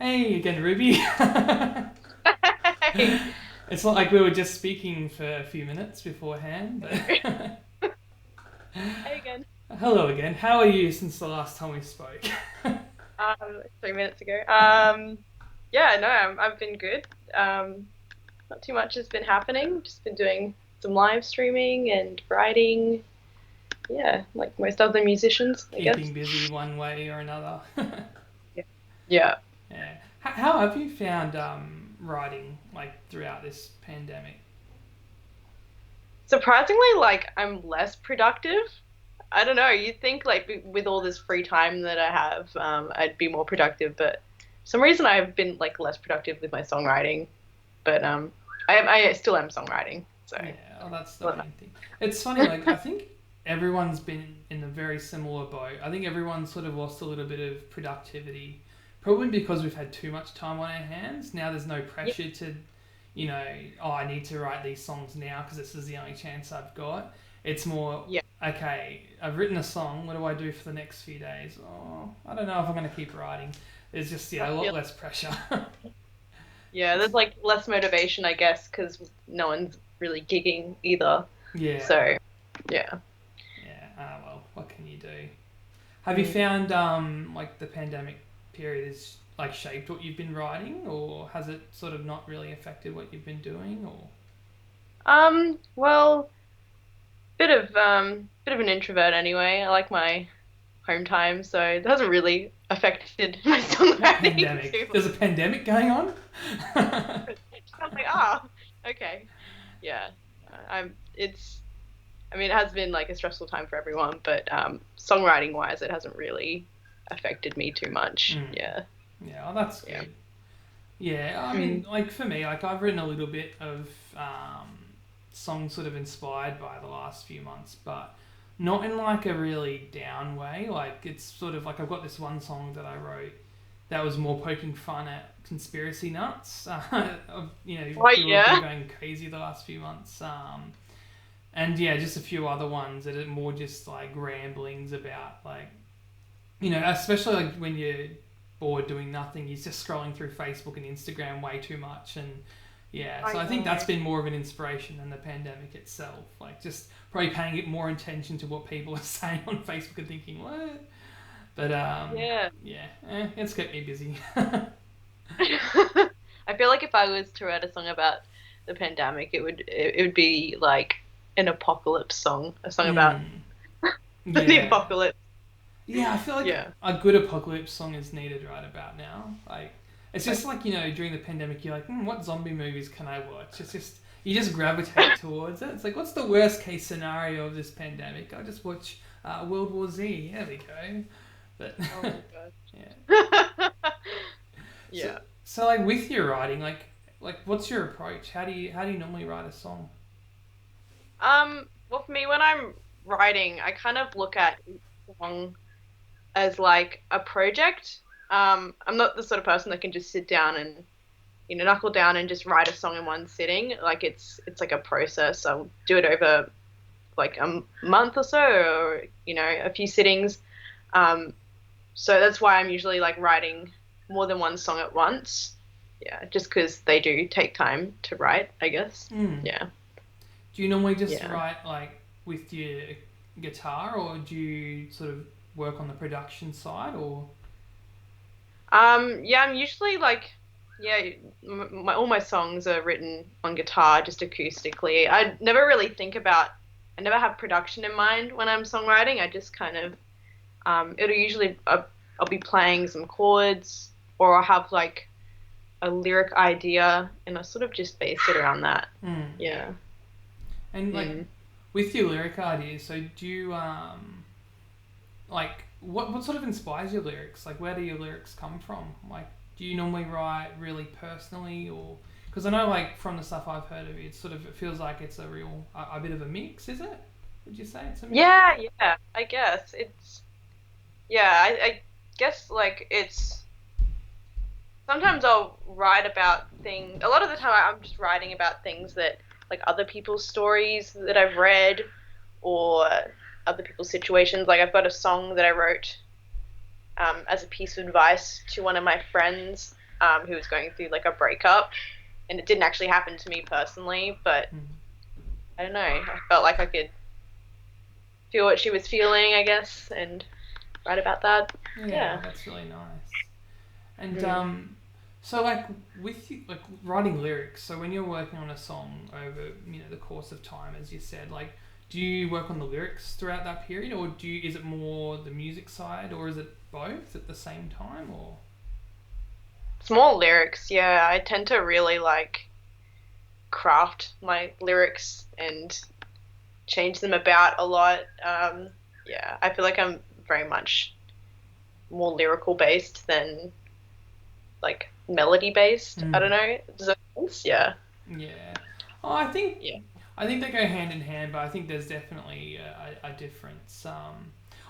Hey again, Ruby. Hey, It's not like we were just speaking for a few minutes beforehand, but hey again. hello again. How are you since the last time we spoke? 3 minutes ago. Yeah, no, I've been good. Not too much has been happening. Just been doing some live streaming and writing. Yeah, like most other musicians, I guess. Keeping busy one way or another. Yeah. Yeah. Yeah. How have you found writing like throughout this pandemic? Surprisingly, like I'm less productive. I don't know. You'd think like with all this free time that I have, I'd be more productive, but for some reason I've been like less productive with my songwriting. But I still am songwriting, so. Yeah, well, that's the Well, main thing. It's funny, like I think everyone's been in a very similar boat. I think everyone's sort of lost a little bit of productivity, probably because we've had too much time on our hands. Now there's no yeah, pressure to, oh, I need to write these songs now because this is the only chance I've got. It's more, yeah. okay, I've written a song. What do I do for the next few days? Oh, I don't know if I'm going to keep writing. There's just, I yeah, a lot feel less pressure. Yeah, It's, there's like less motivation, I guess, because no one's really gigging either. yeah, So yeah. yeah. Ah, well, what can you do? Have you Mm. found like the pandemic period has like shaped what you've been writing, or has it sort of not really affected what you've been doing? Or Well, bit of an introvert anyway. I like my home time, so it hasn't really affected my songwriting too pandemic? much. There's a pandemic going on. I'm like, ah, okay, yeah. I mean, it has been like a stressful time for everyone, but songwriting wise, it hasn't really affected me too much. Mm, Yeah, yeah, well, that's yeah. good. Yeah, I Mm. mean, like for me, like I've written a little bit of songs sort of inspired by the last few months, but not in like a really down way. Like it's sort of like I've got this one song that I wrote that was more poking fun at conspiracy nuts. Of, Oh people have been yeah. going crazy the last few months. And yeah, just a few other ones that are more just like ramblings about like especially like when you're bored doing nothing, you're just scrolling through Facebook and Instagram way too much, and yeah, I so I think know. that's been more of an inspiration than the pandemic itself. Like just probably paying it more attention to what people are saying on Facebook and thinking what, but Yeah. yeah, it's kept me busy. I feel like if I was to write a song about the pandemic, it would be like an apocalypse song, a song about Mm, the yeah, apocalypse. yeah, I feel like Yeah. a good apocalypse song is needed right about now. Like, it's I, just like during the pandemic, you're like, what zombie movies can I watch? It's just you just gravitate towards it. It's like, what's the worst case scenario of this pandemic? I'll just watch World War Z. There we go. But oh my yeah, gosh. so Yeah. so like with your writing, like what's your approach? How do you normally write a song? Well, for me, when I'm writing, I kind of look at each song as like a project. I'm not the sort of person that can just sit down and knuckle down and just write a song in one sitting. Like it's like a process. I'll do it over like a month or so, or a few sittings. Um, so that's why I'm usually like writing more than one song at once. Yeah, just because they do take time to write, I guess. Mm. Yeah, Do you normally just yeah. write like with your guitar, or do you sort of work on the production side, or Yeah, I'm usually like, yeah, all my songs are written on guitar, just acoustically. I never have production in mind when I'm songwriting. I just kind of, it'll usually, I'll be playing some chords, or I'll have like a lyric idea, and I sort of just base it around that. mm. Yeah. And like Mm. with your lyric ideas, so do you like what sort of inspires your lyrics? Like where do your lyrics come from? Like do you normally write really personally, or because I know like from the stuff I've heard of you, it feels like it's a bit of a mix, is it? Would you say it's a mix? Yeah, yeah, I guess yeah, I guess like sometimes I'll write about things. A lot of the time, I'm just writing about things that, like, other people's stories that I've read, or other people's situations. Like, I've got a song that I wrote as a piece of advice to one of my friends who was going through like a breakup, and it didn't actually happen to me personally, but Mm. I don't know. I felt like I could feel what she was feeling, I guess, and write about that. Yeah, Yeah. that's really nice. And Mm. so like with you, like writing lyrics. So when you're working on a song over the course of time, as you said, like do you work on the lyrics throughout that period, or is it more the music side, or is it both at the same time, or? Small lyrics, yeah. I tend to really like craft my lyrics and change them about a lot. Yeah, I feel like I'm very much more lyrical based than like melody based. I don't Mm. know. Does that make sense? Yeah. Yeah. Oh, I think Yeah. I think they go hand in hand, but I think there's definitely a difference.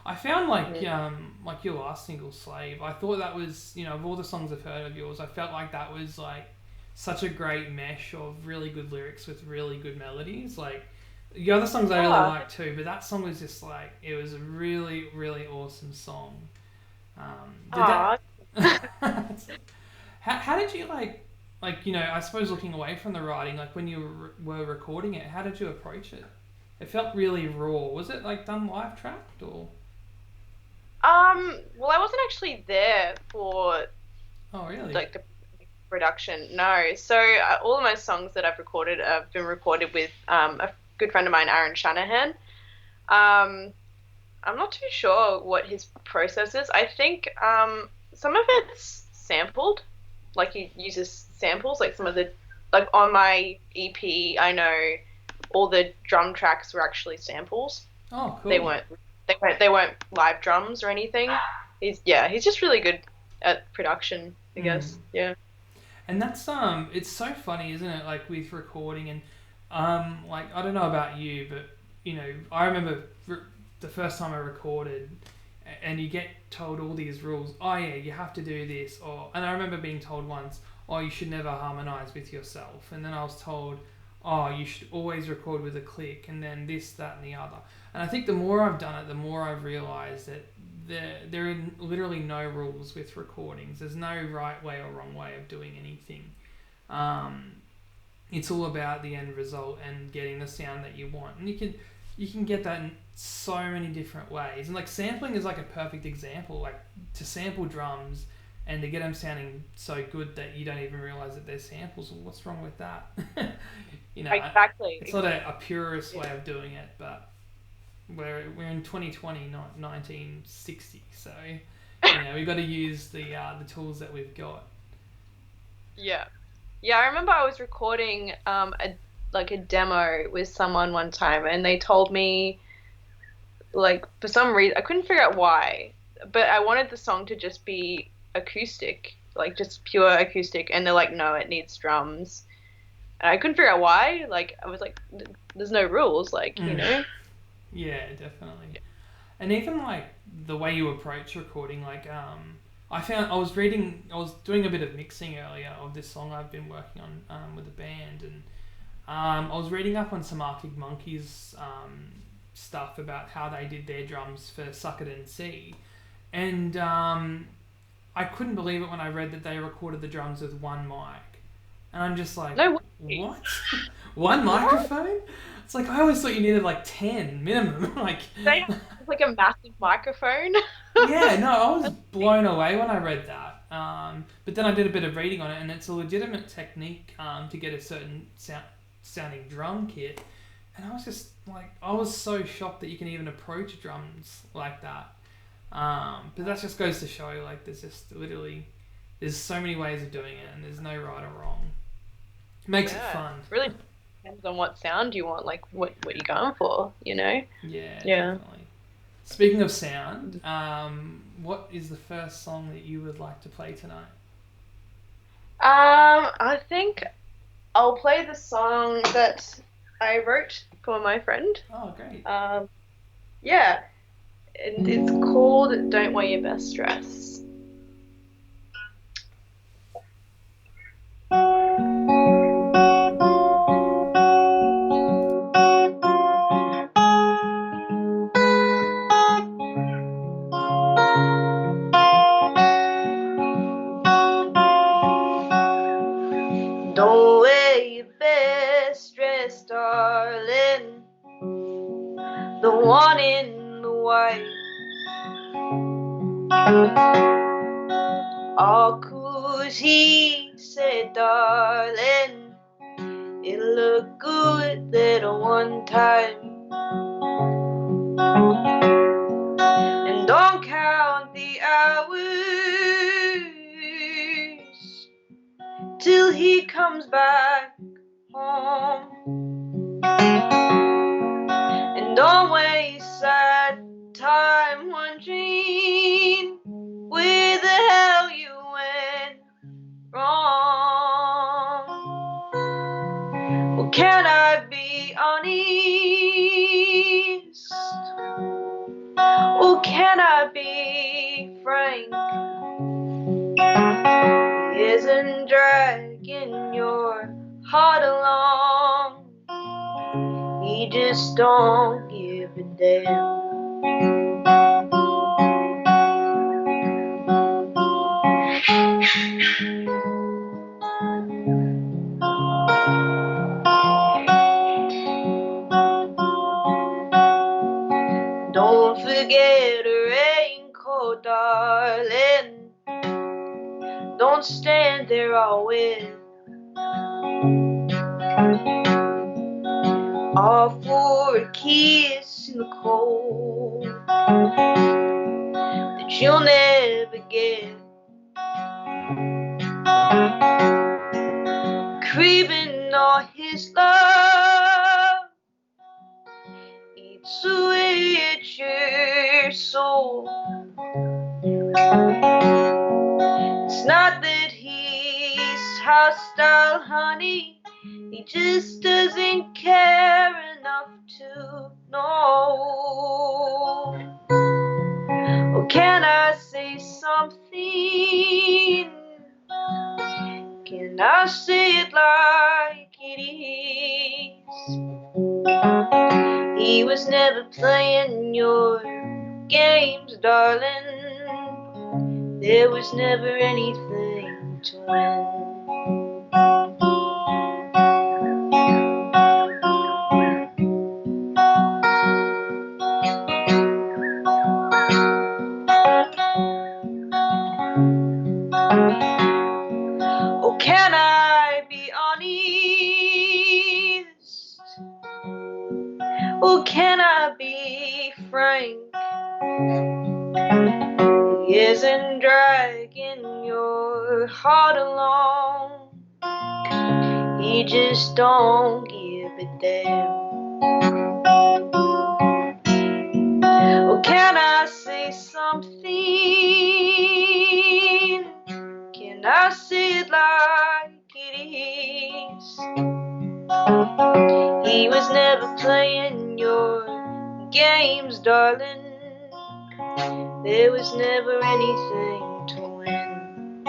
I found Mm. like your last single, "Slave." I thought that was of all the songs I've heard of yours, I felt like that was like such a great mesh of really good lyrics with really good melodies. Like the other songs I really Oh, like too, but that song was just like it was a really really awesome song. Did that? oh. How did you I suppose looking away from the writing, like when you were recording it, how did you approach it? It felt really raw. Was it like done live tracked or? Well, I wasn't actually there for Oh really? like the production. No. So all of my songs that I've recorded have been recorded with a good friend of mine, Aaron Shanahan. Um, I'm not too sure what his process is. I think some of it's sampled, like he uses samples, like some of the like on my EP, I know all the drum tracks were actually samples. Oh They cool. weren't they weren't live drums or anything. He's just really good at production, I Mm. guess. Yeah. And that's it's so funny, isn't it? Like with recording and like I don't know about you, but I remember the first time I recorded, and you get told all these rules. Oh yeah, you have to do this, and I remember being told once, oh you should never harmonize with yourself, and then I was told, oh you should always record with a click, and then this, that, and the other. And I think the more I've done it, the more I've realized that there are literally no rules with recordings. There's no right way or wrong way of doing anything. Um, it's all about the end result and getting the sound that you want, and you can get that in so many different ways. And like sampling is like a perfect example. Like to sample drums and to get them sounding so good that you don't even realize that they're samples. Well, what's wrong with that? you know, Exactly. it's not a purist way of doing it, but we're in 2020, not 1960. So we've got to use the tools that we've got. Yeah. Yeah, I remember I was recording a demo with someone one time and they told me like for some reason I couldn't figure out why, but I wanted the song to just be acoustic, like just pure acoustic, and they're like, no, it needs drums. And I couldn't figure out why. Like I was like, there's no rules, like, you Mm. know? Yeah, definitely. And even like the way you approach recording, like I was doing a bit of mixing earlier of this song I've been working on with the band, and I was reading up on some Arctic Monkeys stuff about how they did their drums for Suck It and See, and I couldn't believe it when I read that they recorded the drums with one mic, and I'm just like, No way. what? One What? microphone? It's like I always thought you needed like 10 minimum. Like, They have like a massive microphone. yeah, no, I was blown away when I read that. But then I did a bit of reading on it, and it's a legitimate technique to get a certain sounding drum kit. And I was just like, I was so shocked that you can even approach drums like that. But that just goes to show, like, there's so many ways of doing it, and there's no right or wrong. It makes it Yeah. fun. Really depends on what sound you want, like what you're going for, you know? Yeah, Yeah. definitely. Speaking of sound, what is the first song that you would like to play tonight? I think I'll play the song that I wrote for my friend. Oh, great. Yeah, and it's called "Don't Wear Your Best Dress." All 'cause he said, darling, it looked good that one time. And don't count the hours till he comes back home. And don't waste sad time wondering where the hell you went wrong. Well, can I be honest? Or can I be frank? Isn't dragging your heart along. He just don't give a damn. Don't forget a raincoat, darling. Don't stand there all wet. All for a kiss in the cold that you'll never get. Craving all his love eats away at your soul. It's not that he's hostile, honey. He just doesn't care enough to know. Or can I say something? Can I say it like it is? He was never playing your games, darling. There was never anything to win. Oh, can I be honest? Oh, can I be frank? He isn't dragging your heart along. He just don't give a damn. Oh, can I say something? Can I say it like it is? He was never playing your games, darling. There was never anything to win.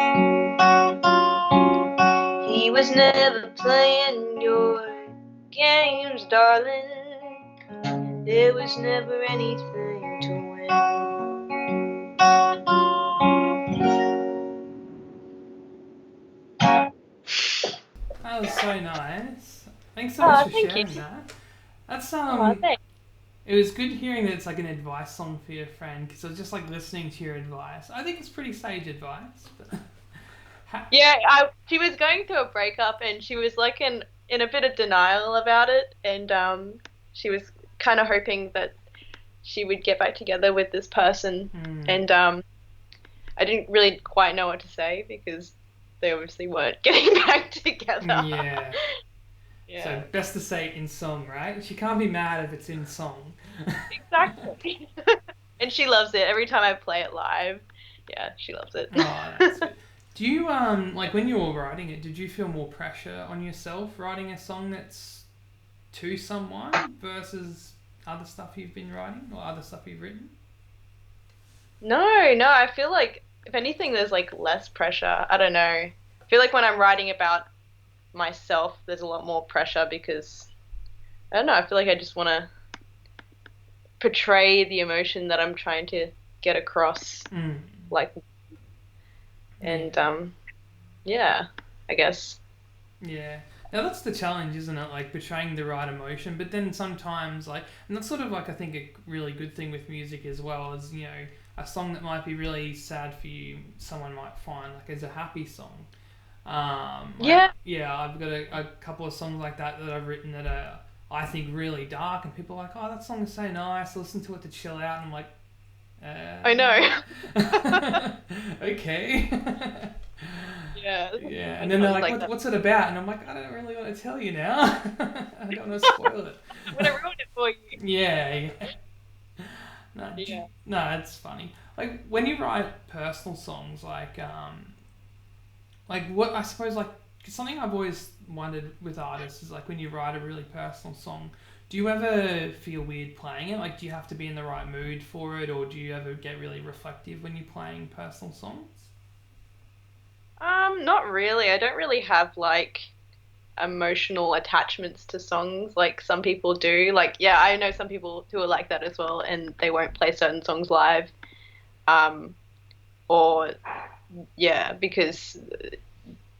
He was never playing your games, darling. There was never anything to win. That was so nice. Thanks so much for Thank you. sharing that. That's Thanks. It was good hearing that it's like an advice song for your friend, because I was just like listening to your advice. I think it's pretty sage advice. But Yeah, she was going through a breakup and she was like in a bit of denial about it, and she was kind of hoping that she would get back together with this person, and I didn't really quite know what to say because they obviously weren't getting back together. Yeah. Yeah. So best to say it in song, right? She can't be mad if it's in song. Exactly. And she loves it. Every time I play it live, yeah, she loves it. Oh, that's good. Do you like when you were writing it? Did you feel more pressure on yourself writing a song that's to someone versus other stuff you've been writing or other stuff you've written? No, I feel like if anything, there's like less pressure. I don't know. I feel like when I'm writing about myself, there's a lot more pressure because I don't know. I feel like I just want to portray the emotion that I'm trying to get across, like, and yeah, I guess. Yeah. Now that's the challenge, isn't it? Like portraying the right emotion, but then sometimes like, and that's sort of like I think a really good thing with music as well is, you know, a song that might be really sad for you, someone might find like as a happy song. Yeah. Yeah, I've got a couple of songs like that I've written that are, I think, really dark, and people are like, oh, that song is so nice, listen to it to chill out, and I'm like, I know. okay. Yeah. Yeah, When and then they're songs like, like that. what's it about? And I'm like, I don't really want to tell you now. I don't want to spoil it. I'm gonna ruin it for you. Yeah, yeah. No, Yeah. no, it's funny. Like when you write personal songs, like what I suppose like something I've always wondered with artists is like when you write a really personal song, do you ever feel weird playing it? Like, do you have to be in the right mood for it, or do you ever get really reflective when you're playing personal songs? Not really. I don't really have like emotional attachments to songs like some people do. Like, yeah, I know some people who are like that as well, and they won't play certain songs live. Um, or yeah, because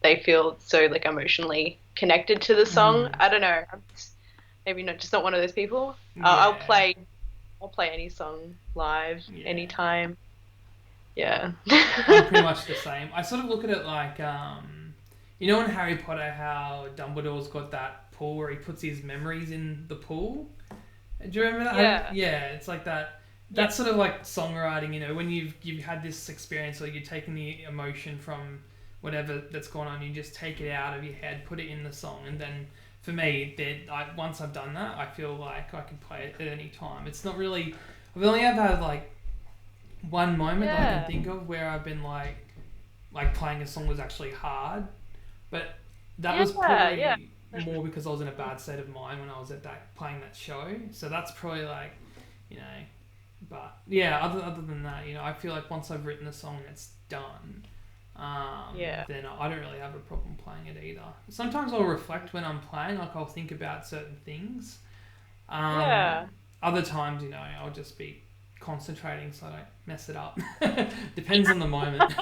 they feel so like emotionally connected to the song. Mm, I don't know. I'm just, maybe not just not one of those people. yeah, I'll play any song live yeah. anytime. Yeah. I'm pretty much the same. I sort of look at it like, you know, in Harry Potter, how Dumbledore's got that pool where he puts his memories in the pool. Do you remember that? Yeah. Yeah, it's like that. Yeah. That's sort of like songwriting. You know, when you've had this experience, or you're taking the emotion from whatever that's gone on, you just take it out of your head, put it in the song, and then for me, once I've done that, I feel like I can play it at any time. It's not really. I've only ever had like one moment that I can Yeah. think of where I've been like playing a song was actually hard, but that was Yeah. Yeah. probably more because I was in a bad state of mind when I was at that playing that show. So that's probably like, you know, but yeah. Other than that, you know, I feel like once I've written a song and it's done, Yeah. then I don't really have a problem playing it either. Sometimes I'll reflect when I'm playing, like I'll think about certain things. Um, Yeah. Other times, you know, I'll just be concentrating so I don't mess it up. Depends on the moment.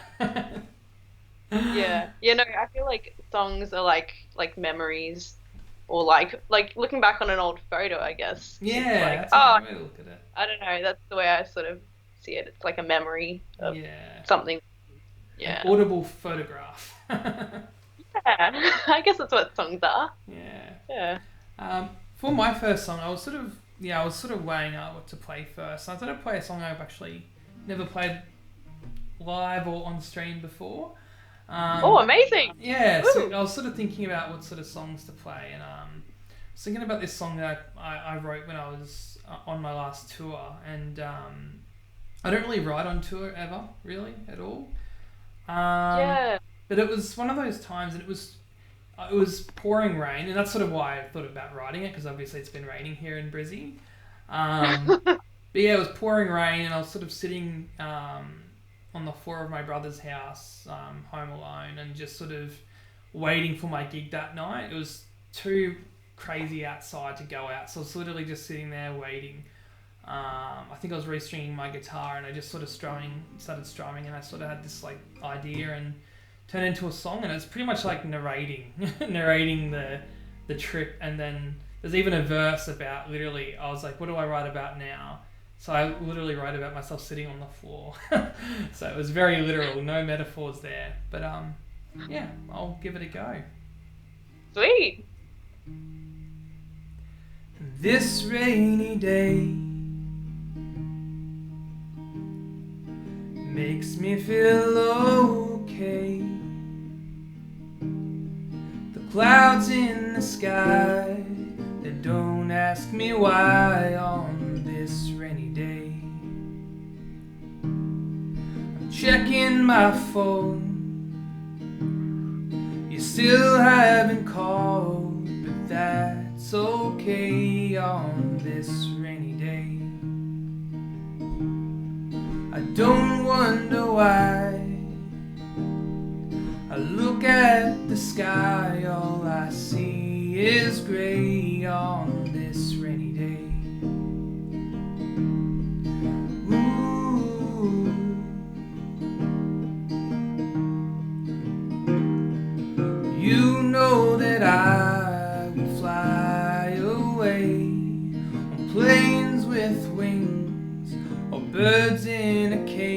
Yeah. You know, I feel like songs are like memories or like looking back on an old photo, I guess. It's Yeah, like, that's a oh, good way to look at it. I don't know, that's the way I sort of see it. It's like a memory of Yeah, something. an Yeah. audible photograph. Yeah. I guess that's what songs are. Yeah. Yeah. For my first song, I was sort of weighing out what to play first. I thought I'd play a song I've actually never played live or on stream before. Oh, Um, amazing. yeah, so Woo. I was sort of thinking about what sort of songs to play, and I was thinking about this song that I wrote when I was on my last tour, and I don't really write on tour ever, really, at all. Um, Yeah. but it was one of those times, and it was pouring rain, and that's sort of why I thought about writing it, because obviously it's been raining here in Brizzy. Um, but yeah, it was pouring rain, and I was sort of sitting on the floor of my brother's house, home alone, and just sort of waiting for my gig that night. It was too crazy outside to go out, so I was literally just sitting there waiting. I think I was restringing my guitar, and I just sort of started strumming, and I sort of had this like idea and turned into a song, and it's pretty much like narrating, narrating the trip, and then there's even a verse about literally. I was like, what do I write about now? So I literally wrote about myself sitting on the floor. So it was very literal, no metaphors there. But yeah, I'll give it a go. Sweet. This rainy day makes me feel okay. The clouds in the sky, they don't ask me why on this rainy day. I'm checking my phone, you still haven't called, but that's okay on this rainy day. I don't wonder why. I look at the sky, all I see is grey on this rainy day. Ooh. You know that I will fly away on planes with wings or birds in a cage.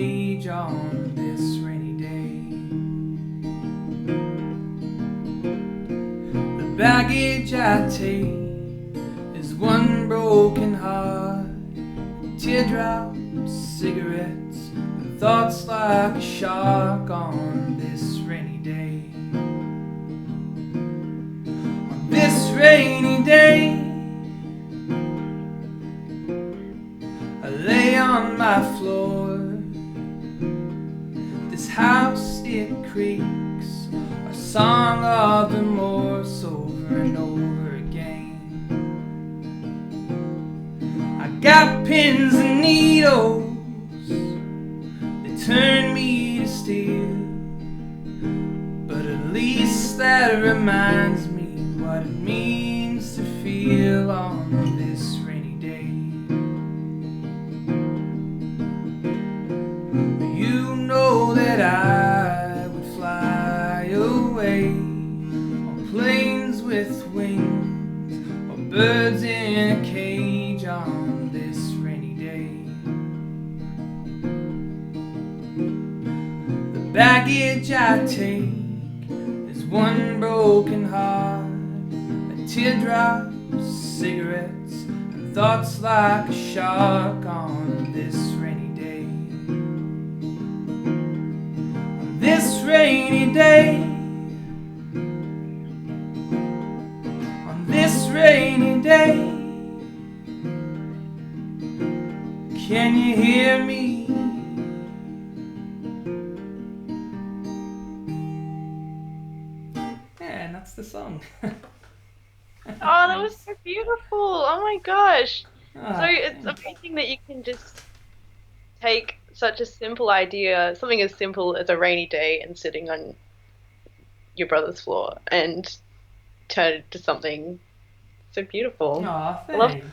baggage I take is one broken heart, teardrops, cigarettes, and thoughts like a shark on this rainy day. On this rainy day, I lay on my floor. This house, it creaks, a song of remorse over and over again. I got pins and needles, they turn me to steel, but at least that reminds me what it means to feel on this rainy day. You know that I would fly away on planes with wings, or birds in a cage on this rainy day. The baggage I take is one broken heart, a teardrop, cigarettes, and thoughts like a shark on this rainy day. On this rainy day, on this rainy day, can you hear me? Yeah, and that's the song. Oh, that was so beautiful. Oh my gosh. So Ah, it's amazing that you can just take such a simple idea, something as simple as a rainy day and sitting on your brother's floor, and turn it to something so beautiful. aw, I love. thanks.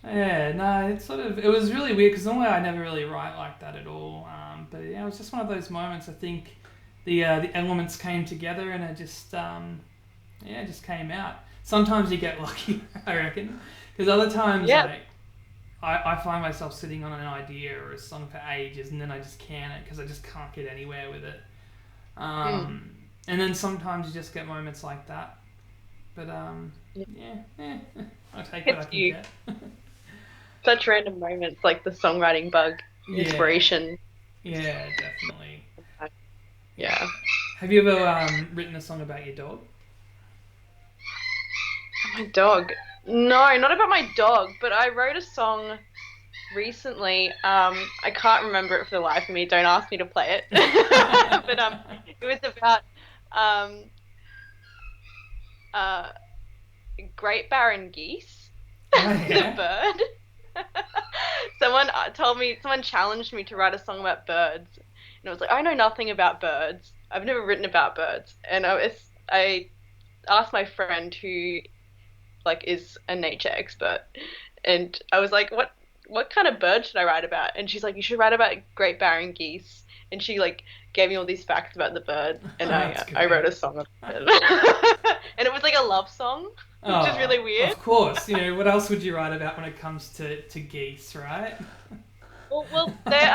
Yeah, no, it was really weird because normally I never really write like that at all. But yeah, it was just one of those moments. I think the elements came together and it just yeah, it just came out. Sometimes you get lucky, I reckon, because other times Yeah. like I find myself sitting on an idea or a song for ages and then I just can it because I just can't get anywhere with it. And then sometimes you just get moments like that. But yeah, I take what I It's can you. get. Such random moments like the songwriting bug, Yeah, inspiration. yeah, definitely. Yeah. Have you ever written a song about your dog? My dog. No, not about my dog, but I wrote a song recently. I can't remember it for the life of me. Don't ask me to play it. But it was about um uh Great Barren Geese, Oh the yeah. bird. Someone challenged me to write a song about birds, and I was like, I know nothing about birds. I've never written about birds, and I asked my friend who like is a nature expert, and I was like, what kind of bird should I write about? And she's like, you should write about great barren geese. And she like gave me all these facts about the bird, and That's I wrote great. a song about it. And it was like a love song, which is Oh, really weird. of course. You know, what else would you write about when it comes to geese, right? Well, they're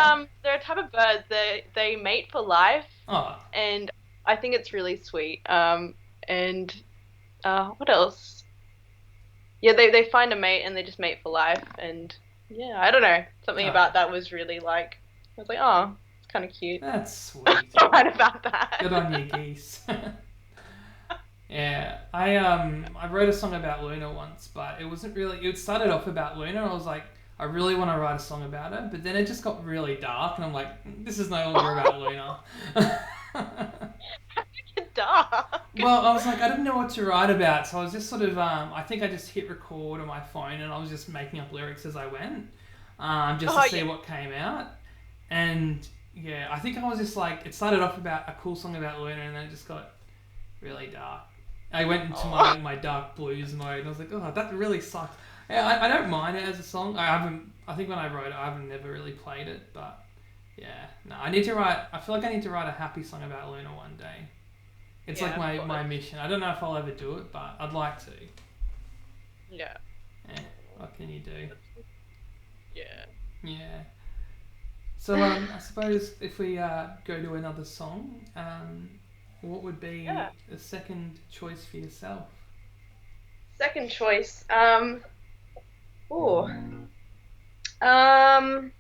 a type of bird. They mate for life, Oh, and I think it's really sweet. And what else? Yeah, they find a mate and they just mate for life. And yeah, I don't know. Something oh, about that was really like, I was like, oh, it's kind of cute. that's sweet. To write about that. Good on you, geese. Yeah, I wrote a song about Luna once, but it wasn't really. It started off about Luna. I was like, I really want to write a song about her, but then it just got really dark, and I'm like, this is no longer about Luna. Dark. Well, I was like, I didn't know what to write about, so I was just sort of, I think I just hit record on my phone, and I was just making up lyrics as I went, just to Oh see yeah. what came out, and yeah, I think I was just like, it started off about a cool song about Luna, and then it just got really dark. I went into Oh. my dark blues mode, and I was like, oh, that really sucked. Yeah, I don't mind it as a song. I haven't. I think when I wrote it, I haven't never really played it, but yeah, no, I need to write. I feel like I need to write a happy song about Luna one day. It's like Yeah, of my course. mission. I don't know if I'll ever do it, but I'd like to. Yeah. Yeah, what can you do? Yeah. Yeah. So I suppose if we go to another song, what would be Yeah. a second choice for yourself? Second choice. Oh. Um.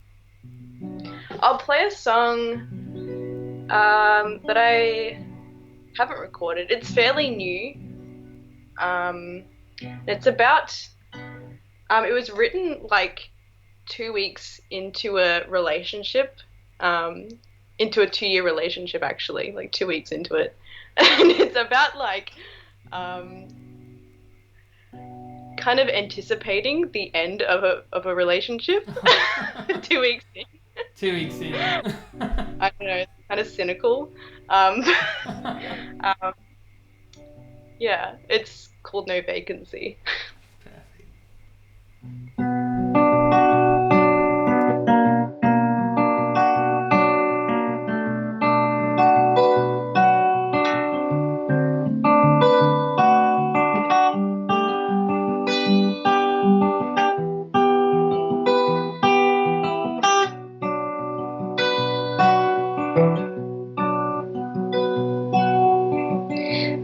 I'll play a song that I haven't recorded. It's fairly new. It's about it was written like 2 weeks into a relationship, um, into a 2 year relationship actually, like 2 weeks into it. And it's about like um kind of anticipating the end of a relationship 2 weeks in. 2 weeks in. I don't know, it's kind of cynical. Um, um, yeah, it's called No Vacancy. Perfect.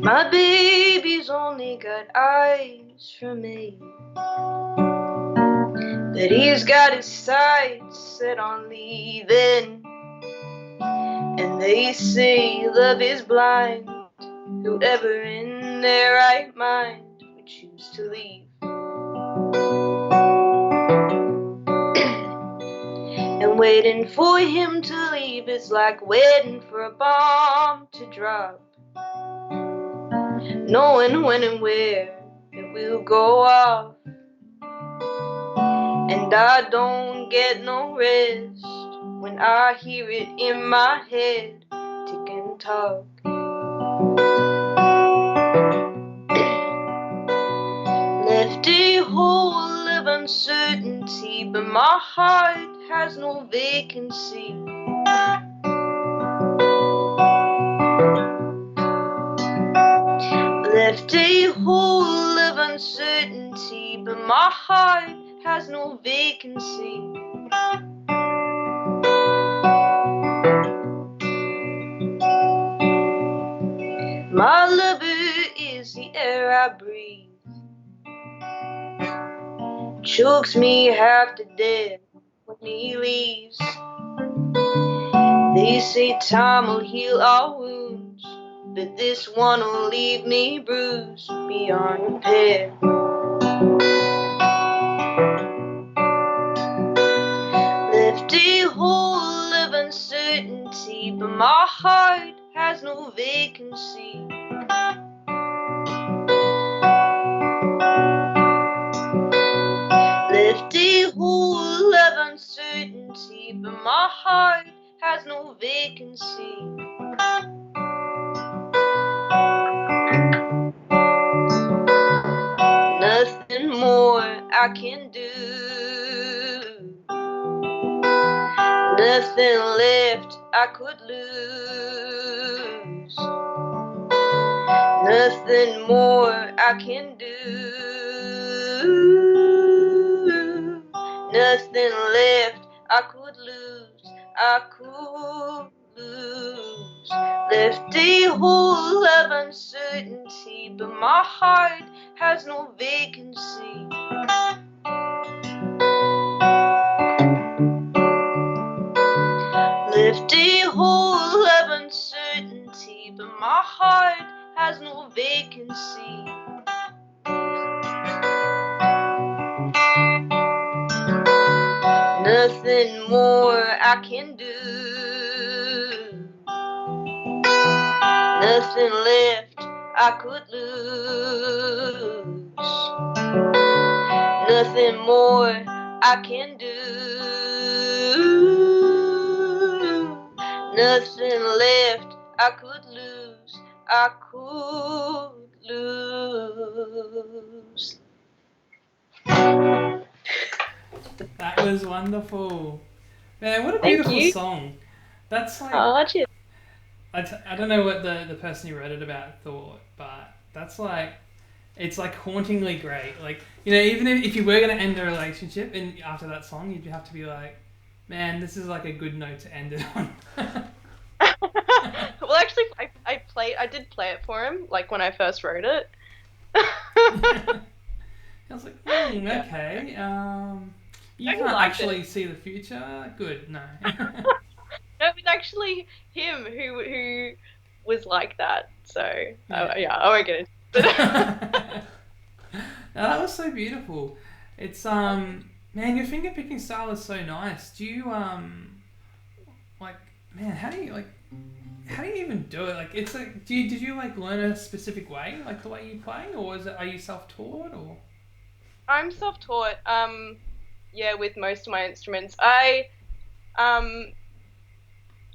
My baby's only got eyes for me, but he's got his sights set on leaving. And they say love is blind. Whoever in their right mind would choose to leave. And waiting for him to leave is like waiting for a bomb to drop, knowing when and where it will go off. And I don't get no rest when I hear it in my head tick and talk. Left a hole of uncertainty, but my heart has no vacancy. Left a hole of uncertainty, but my heart has no vacancy. My lover is the air I breathe, chokes me half to death when he leaves. They say time will heal our wounds, but this one will leave me bruised beyond repair. Left a hole of uncertainty, but my heart has no vacancy. Left a hole of uncertainty, but my heart has no vacancy. Nothing more I can do, nothing left I could lose, nothing more I can do, nothing left I could lose, I could lose. Left a hole of uncertainty, but my heart has no vacancy. Left a hole of uncertainty, but my heart has no vacancy. Nothing more I can do, nothing left I could lose, nothing more I can do, nothing left I could lose, I could lose. That was wonderful. Man, what a Thank beautiful you. song. That's like, Oh, cheers. I don't know what the person who wrote it about thought, but that's like, it's like hauntingly great. Like, you know, even if you were going to end a relationship and after that song, you'd have to be like, man, this is like a good note to end it on. Well, actually, I I did play it for him, like when I first wrote it. I was like, Yeah, okay. You no, he can't liked it. actually see the future. Good, no. No, it was actually him who was like that. So Yeah. yeah, I won't get into it. Now that was so beautiful. It's man, your finger picking style is so nice. Do you like man, how do you even do it? Like it's like did you like learn a specific way, like the way you play, or are you self taught or I'm self-taught. Yeah, with most of my instruments. Um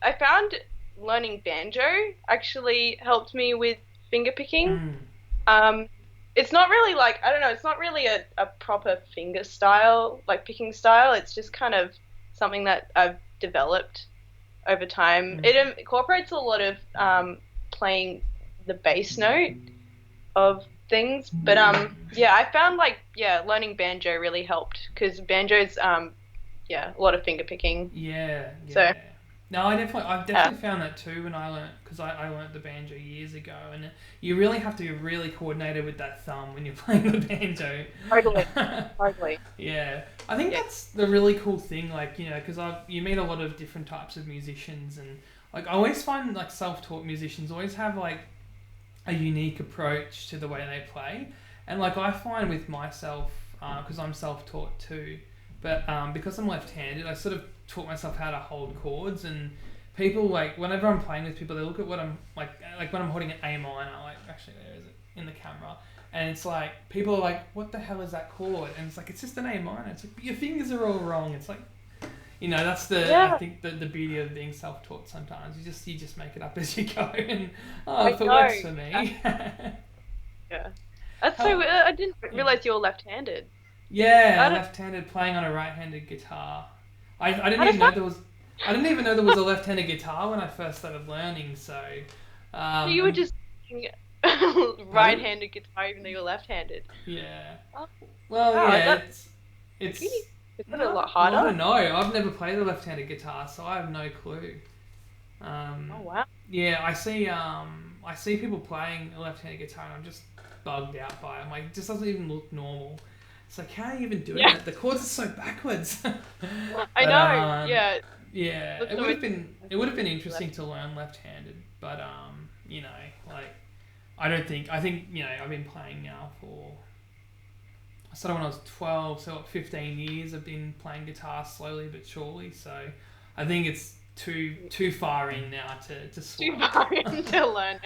I found learning banjo actually helped me with finger picking. mm, Um, it's not really like, I don't know, it's not really a proper finger style, like picking style. It's just kind of something that I've developed over time. mm. It incorporates a lot of playing the bass note of things, but yeah, I found like yeah, learning banjo really helped because banjo's yeah, a lot of finger picking. Yeah, So yeah. No, I've yeah, definitely found that too when I learnt, because I learnt the banjo years ago, and you really have to be really coordinated with that thumb when you're playing the banjo. totally, totally. Yeah, I think Yeah. that's the really cool thing, like, because you meet a lot of different types of musicians, and like I always find like self-taught musicians always have like a unique approach to the way they play, and like I find with myself, because I'm self-taught too, but because I'm left-handed, I sort of taught myself how to hold chords, and people like whenever I'm playing with people, they look at what I'm like when I'm holding an A minor, like actually there is it in the camera, and it's like people are like, what the hell is that chord? And it's like it's just an A minor. It's like your fingers are all wrong. It's like that's I Yeah, think the beauty of being self-taught. Sometimes you just make it up as you go, and oh, I if it know. works for me. Yeah. That's so How, weird. I didn't yeah. realize you were left-handed. Yeah, I don't. left-handed playing on a right-handed guitar. I How didn't does even know that? there was. I didn't even know there was a left-handed guitar when I first started learning. So, So you were and just playing pardon? right-handed guitar even though you're left-handed. Yeah. Oh, Well, wow, is yeah, that tricky? it's Is that a no. lot Well, I harder? don't know. I've never played a left-handed guitar, so I have no clue. Oh Um, wow. yeah, I see people playing a left-handed guitar, and I'm just bugged out by it. I'm like, it just doesn't even look normal. It's like, how are you even doing Yeah, that? The chords are so backwards. I But know. Yeah, yeah, looks so it would have been left. interesting to learn left-handed, but like I think I've been playing now for I started when I was 12, so what, 15 years I've been playing guitar slowly but surely. So I think it's too far in now to Too swap. far in to learn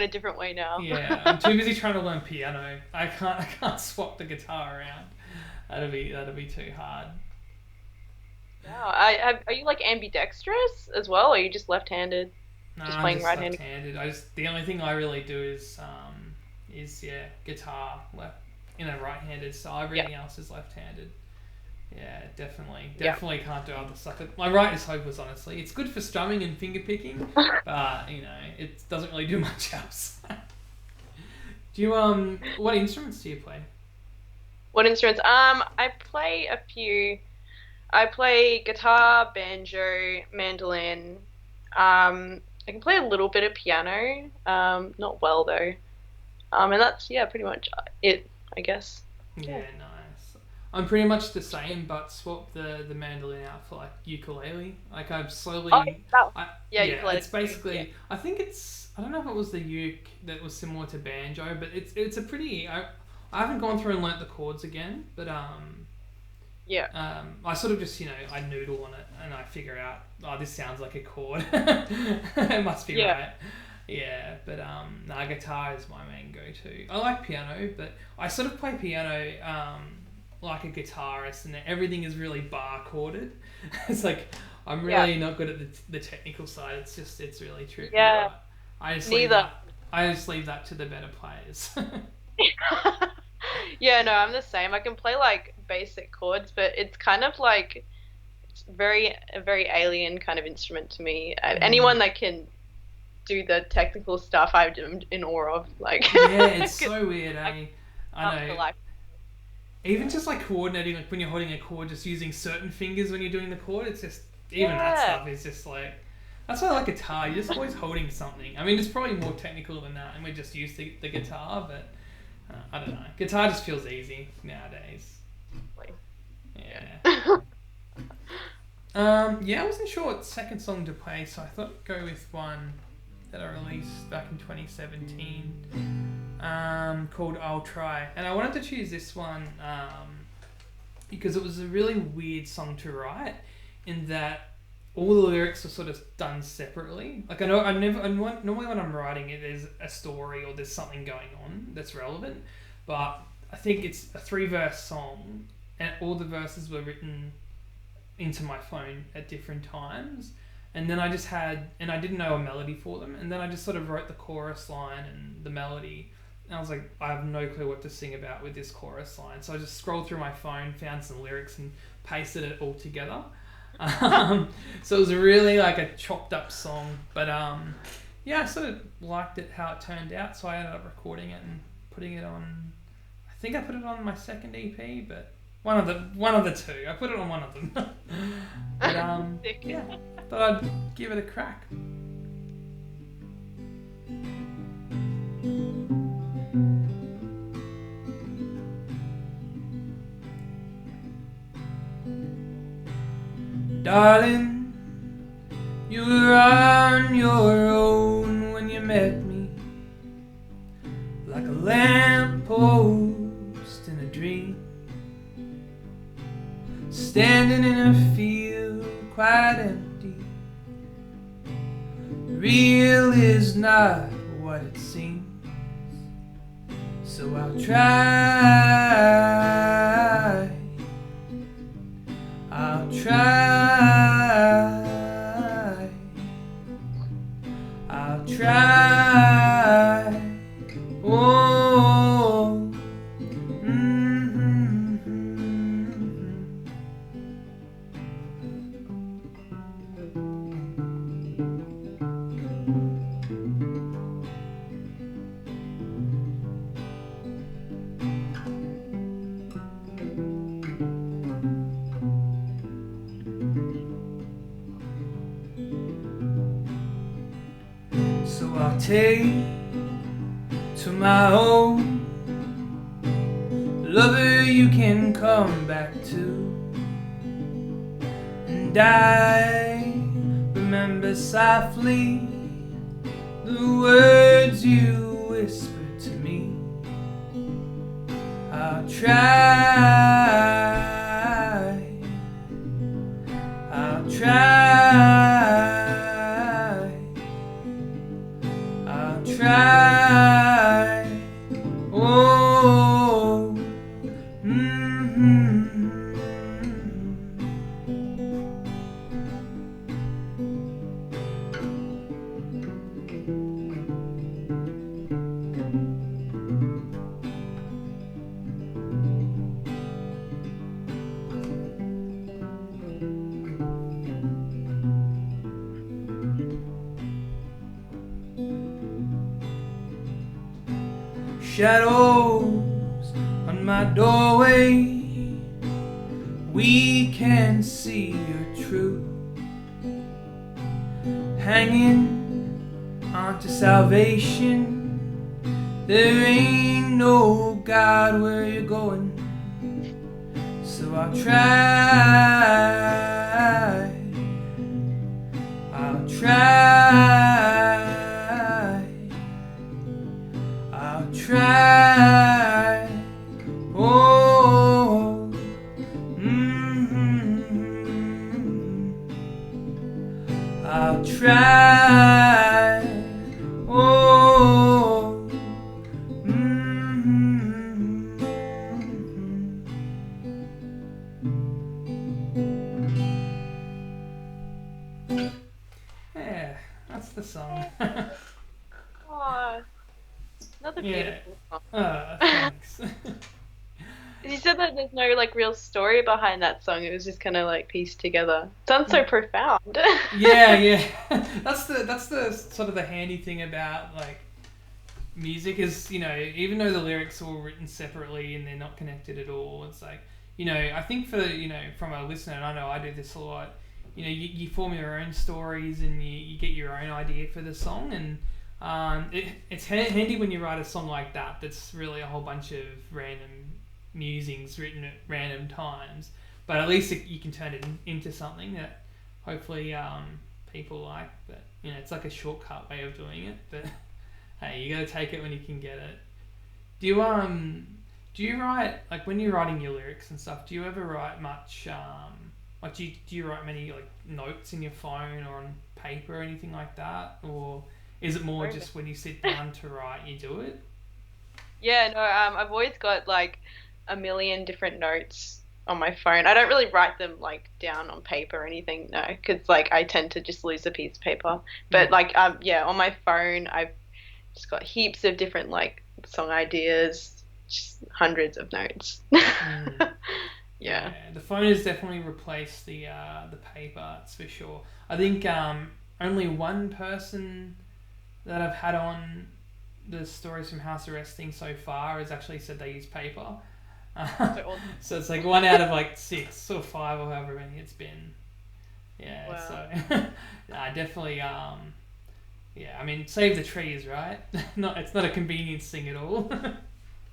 a different way now. Yeah, I'm too busy trying to learn piano. I can't swap the guitar around. That'd be too hard. Wow. Are you like ambidextrous as well, or are you just left-handed, No, just I'm playing just right-handed? left-handed. The only thing I really do is yeah, guitar left right-handed. So Yeah, everything else is left-handed. Yeah, yeah. definitely can't do other stuff. My right is hopeless, honestly. It's good for strumming and finger picking, but it doesn't really do much else. Do you what instruments do you play? What instruments? I play a few. I play guitar, banjo, mandolin. I can play a little bit of piano. Not well though. And that's yeah, pretty much it, I guess. Yeah, Yeah. nice. I'm pretty much the same, but swap the mandolin out for like ukulele. Like I've Oh, slowly, that. Yeah, yeah, ukulele. it's Yeah. basically. I think I don't know if it was the uke that was similar to banjo, but it's a pretty. I haven't gone through and learnt the chords again, but Yeah. I sort of just I noodle on it and I figure out, oh, this sounds like a chord. It must be Yeah. right. Yeah, but nah, guitar is my main go-to. I like piano, but I sort of play piano like a guitarist, and everything is really bar chorded. It's like I'm Yeah. really not good at the technical side. It's really tricky, Yeah. but I just leave Neither. that I just leave that to the better players. Yeah, no, I'm the same. I can play like basic chords, but it's kind of like it's a very alien kind of instrument to me. Mm. Anyone that can do the technical stuff, I'm in awe of. Like, Yeah, it's 'cause so weird, I eh? I can't for the know. life. Even just like coordinating, like when you're holding a chord, just using certain fingers when you're doing the chord, it's just even that Yeah, stuff is just like, That's why I like guitar. You're just always holding something. I mean, it's probably more technical than that, and we're just used to the guitar. But I don't know. Guitar just feels easy nowadays. Yeah. Yeah, I wasn't sure what second song to play, so I thought I'd go with one that I released back in 2017, called "I'll Try," and I wanted to choose this one because it was a really weird song to write, in that all the lyrics are sort of done separately. Like normally when I'm writing it, there's a story or there's something going on that's relevant, but I think it's a 3-verse song, and all the verses were written into my phone at different times, and then I didn't know a melody for them, and then I just sort of wrote the chorus line and the melody, and I was like, I have no clue what to sing about with this chorus line, so I just scrolled through my phone, found some lyrics, and pasted it all together. So it was really like a chopped up song, but yeah, I sort of liked it how it turned out, so I ended up recording it and putting it on. I think I put it on my second EP, but one of the two. I put it on one of them. But yeah, thought I'd give it a crack. Darling, you were on your own when you met me, like a lamppost in a dream, standing in a field quite empty. Real is not what it seems, so I'll try. I'll try. I'll try. Oh. So I'll take to my home, lover you can come back to, and I remember softly the words you whispered to me. I'll try. I'll try. Try. Oh. Shadows on my doorway, we can see your truth, hanging onto salvation. There ain't no God where you're going, so I'll try. I'll try. I'll try. Oh. I'll try. Oh. Yeah, that's the song. Oh, another beautiful song. Thanks. You said that there's no like real story behind that song. It was just kind of like pieced together. Sounds so profound. Yeah. That's the sort of the handy thing about like music is, even though the lyrics are all written separately and they're not connected at all, it's like, I think for, from a listener, and I know I do this a lot, you form your own stories and you get your own idea for the song. And it's handy when you write a song like that that's really a whole bunch of random musings written at random times. But at least you can turn it into something that hopefully people like. But it's like a shortcut way of doing it. But hey, you got to take it when you can get it. Do you write, like when you're writing your lyrics and stuff? Do you ever write much? Like do you write many like notes in your phone or on paper or anything like that, or is it more just when you sit down to write you do it? Yeah, no, I've always got like a million different notes on my phone. I don't really write them like down on paper or anything, no, because like I tend to just lose a piece of paper. But Mm. like yeah, on my phone I've just got heaps of different like song ideas, just hundreds of notes. Mm. Yeah. Yeah, the phone has definitely replaced the paper. That's for sure. I think only one person that I've had on the stories from house arresting so far has actually said they use paper. So, So it's like 1 out of like 6 or 5 or however many it's been. Yeah, wow. so definitely. Yeah, I mean, save the trees, right? It's not a convenience thing at all.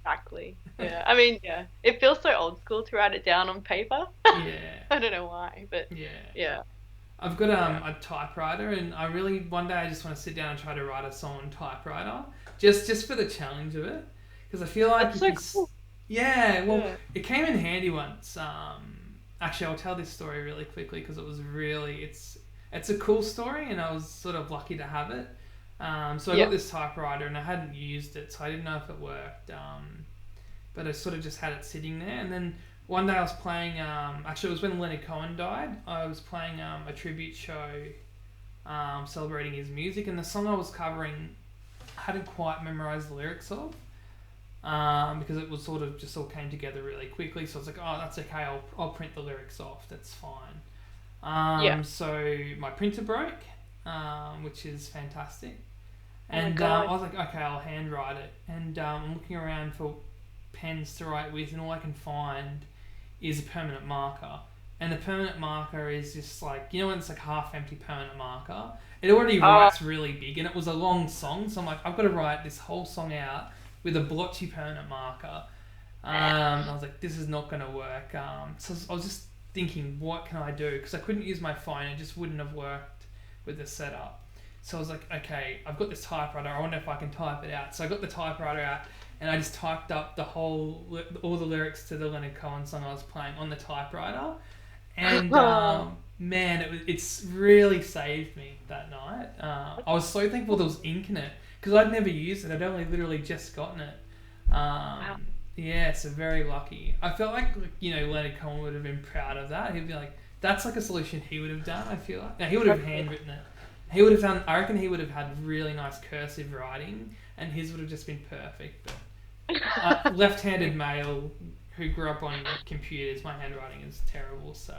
Exactly. Yeah. I mean, yeah. It feels so old school to write it down on paper. Yeah, I don't know why, but yeah. yeah. I've got Yeah. a typewriter, and I really one day I just want to sit down and try to write a song on typewriter, just for the challenge of it, because I feel like That's if so you, cool. yeah, well, Yeah. it came in handy once. Actually, I'll tell this story really quickly because it's a cool story, and I was sort of lucky to have it. So I Yeah. got this typewriter, and I hadn't used it, so I didn't know if it worked. But I sort of just had it sitting there, and then one day I was playing. Actually, it was when Leonard Cohen died. I was playing a tribute show, celebrating his music, and the song I was covering, I hadn't quite memorized the lyrics of, because it was sort of just all came together really quickly. So I was like, oh, that's okay. I'll print the lyrics off. That's fine. Yeah. So my printer broke, which is fantastic. Oh my And God. I was like, okay, I'll handwrite it. And I'm looking around for pens to write with, and all I can find is a permanent marker. And the permanent marker is just like, when it's like half empty permanent marker, it already Oh, writes really big, and it was a long song, so I'm like, I've got to write this whole song out with a blotchy permanent marker. I was like, this is not going to work. So I was just thinking, what can I do? Because I couldn't use my phone, it just wouldn't have worked with the setup. So I was like, okay, I've got this typewriter, I wonder if I can type it out. So I got the typewriter out, and I just typed up all the lyrics to the Leonard Cohen song I was playing on the typewriter. And man, it's really saved me that night. I was so thankful there was ink in it, because I'd never used it. I'd only literally just gotten it. wow. Yeah, so very lucky. I felt like Leonard Cohen would have been proud of that. He'd be like, that's like a solution he would have done. I feel like now he would have handwritten it. He would have done. I reckon he would have had really nice cursive writing, and his would have just been perfect. But left-handed male who grew up on computers, my handwriting is terrible. So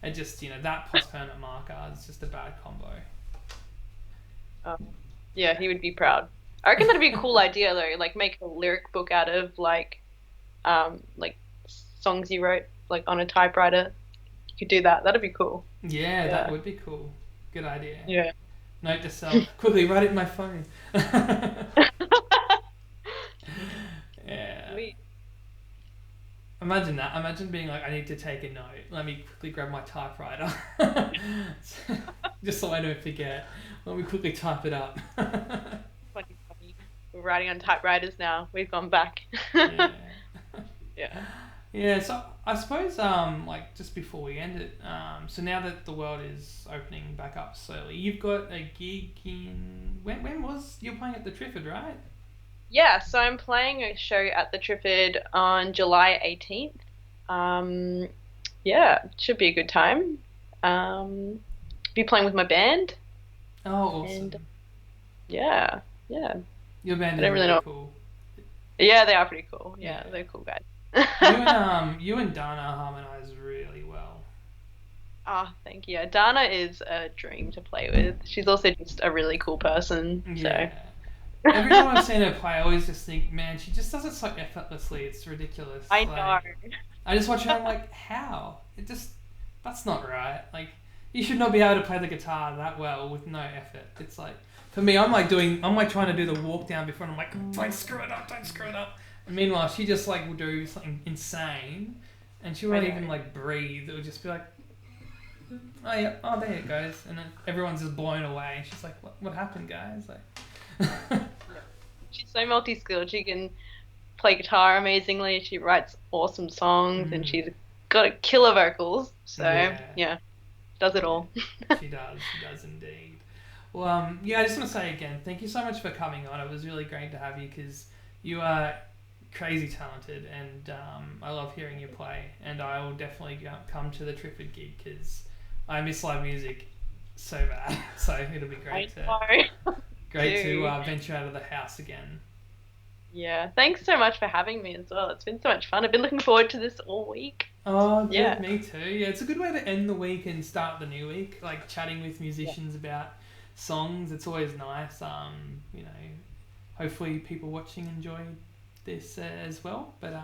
it just that plus permanent marker is just a bad combo. Yeah, he would be proud. I reckon that'd be a cool idea though. Like make a lyric book out of like songs you wrote like on a typewriter. You could do that. That'd be cool. Yeah, that Yeah. would be cool. Good idea. Yeah. Note to self: quickly write it in my phone. Yeah. Sweet. Imagine that. Imagine being like, I need to take a note. Let me quickly grab my typewriter. Just so I don't forget. Let me quickly type it up. Funny, funny. We're writing on typewriters now. We've gone back. Yeah. Yeah. Yeah, so I suppose like just before we end it, so now that the world is opening back up slowly, you've got a gig in when was you're playing at the Triffid, right? Yeah, so I'm playing a show at the Triffid on July 18th. Um, yeah, should be a good time. Be playing with my band, Oh, and awesome. yeah, yeah. Your band I is don't really really know. cool. Yeah, they are pretty cool. Yeah, Yeah. they're cool guys. You and Dana harmonize really well. Ah, thank you. Yeah, Dana is a dream to play with. She's also just a really cool person. So, Yeah. Every time I've seen her play, I always just think, man, she just does it so effortlessly. It's ridiculous. I Like, know. I just watch her. I'm like, how? That's not right. Like, You should not be able to play the guitar that well with no effort. It's like, for me, I'm like trying to do the walk down before, and I'm like, don't screw it up, don't screw it up. And meanwhile, she just like will do something insane, and she won't even like breathe. It would just be like, oh yeah, oh there it goes, and then everyone's just blown away. And she's like, what happened, guys? Like, She's so multi-skilled. She can play guitar amazingly. She writes awesome songs, and mm, she's got a killer vocals. So yeah, yeah, does it yeah, all. she does indeed. Well, yeah, I just want to say again, thank you so much for coming on. It was really great to have you because you are crazy talented, and I love hearing you play. And I will definitely come to the Triffid gig because I miss live music so bad. So it'll be great to venture out of the house again. Yeah, thanks so much for having me as well. It's been so much fun. I've been looking forward to this all week. Oh, Yeah, good, me too. Yeah, it's a good way to end the week and start the new week. Like chatting with musicians about songs. It's always nice. You know, hopefully people watching enjoy this as well. But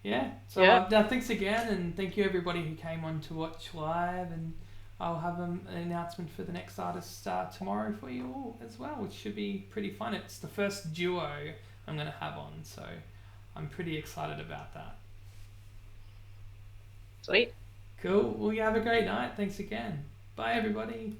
yeah. So yeah. thanks again, and thank you everybody who came on to watch live. And I'll have an announcement for the next artist tomorrow for you all as well, which should be pretty fun. It's the first duo I'm going to have on, so I'm pretty excited about that. Sweet. Cool. Well, you have a great night. Thanks again. Bye, everybody.